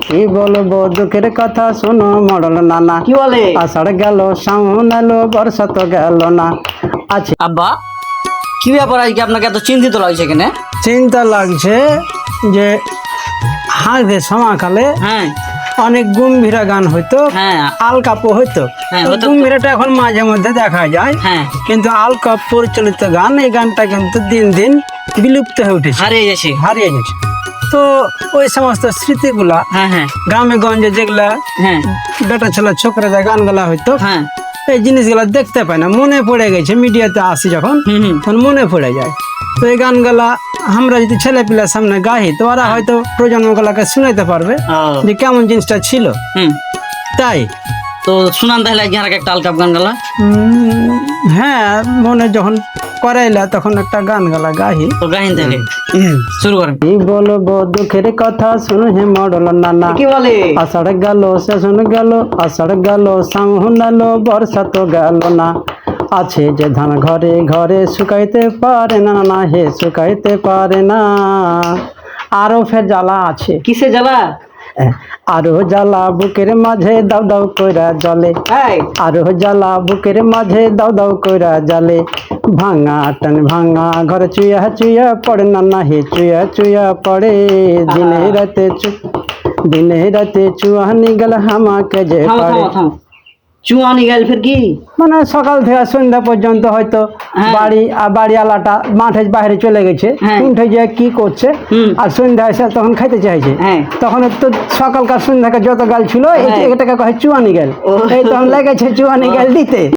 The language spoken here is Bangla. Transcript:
কি বলবো দুঃখের কথা শোনো মডল নানা, কি বলে? আষাঢ় গেল শ্রাবণ এলো বর্ষা তো গেল না। আছে আব্বা, কি ব্যাপার আজকে আপনাকে এত চিন্তিত লাগছে কেন? চিন্তা লাগছে যে হাঁসদের সমাকালে হ্যাঁ অনেক গম্ভীরা গান হইতো, হ্যাঁ আলকাপও হইতো। হ্যাঁ, তো হতো তো। গম্ভীরাটা এখন মাঝে মধ্যে দেখা যায়, হ্যাঁ কিন্তু আলকাপ পরিচালিত গান, এই গানটা কিন্তু দিন দিন বিলুপ্ত হয়ে উঠেছে, হারিয়ে গেছে। হারিয়ে গেছে। তো ওই সমস্ত স্মৃতিগুলা হ্যাঁ হ্যাঁ গ্রামে গঞ্জে যেগুলা হ্যাঁ বেটা ছেলে ছোকরাদের গানগুলা হইতো, হ্যাঁ এই জিনিসগুলা দেখতে পাই না, মনে পড়ে গেছে। মিডিয়াতে আসি যখন, হুম। তখন মনে পড়ে যায়। তো এই গানগুলা আমরা যদি ছেলে পিলার সামনে গাই, তো ওরা হয়তো প্রজন্মগুলাকে শুনাইতে পারবে ও, যে কেমন জিনিসটা ছিল। হুম। তাই তো শুনান তাহলে আজকে আর একটা আলকাপ গান গালা। হ্যাঁ, মনে যখন করাইলা তখন একটা গান গালা গাহি। তো গাহিন তাহলে শুরু করেন। কি বলবো দুঃখের কথা শুনে হে মডল নানা, কি বলে? আষাঢ় গেল সেশন গেল, আষাঢ় গেল শ্রাবণ এলো বর্ষা তো গেল না। আছে যে ধান ঘরে ঘরে শুকাইতে পারে না, না হে শুকাইতে পারে না। আরো ফের জ্বালা আছে, কিসে জ্বালা? আরো জ্বালা বুকের মাঝে দাও দাও কইরা জলে, এই আরো জ্বালা বুকের মাঝে দাও দাও কইরা জালে। ভাঙা টান ভাঙা ঘরে চুইয়া চুইয়া পড়ে না, না হে চুইয়া চুইয়া পড়ে। দিনে রাতে চুয়ানি গেল হামাকে যে থামো পারে। থামো থামো, চুয়ানি গেল ফের কি? মানে সকাল থেকে সন্ধ্যা পর্যন্ত হয়তো হ্যাঁ। বাড়িওয়ালাটা মাঠে বাইরে চলে গেছে, হ্যাঁ। উঠে যে কি করছে, হুম। আর সন্ধ্যা এসে তখন খাইতে চাইছে। হ্যাঁ। তখন তো সকালকার সন্ধ্যাকার যত গাল ছিল হ্যাঁ। এটাকে কয় চুয়ানি গেল। ও। এই তখন লেগেছে চুয়ানি গেল দিতে।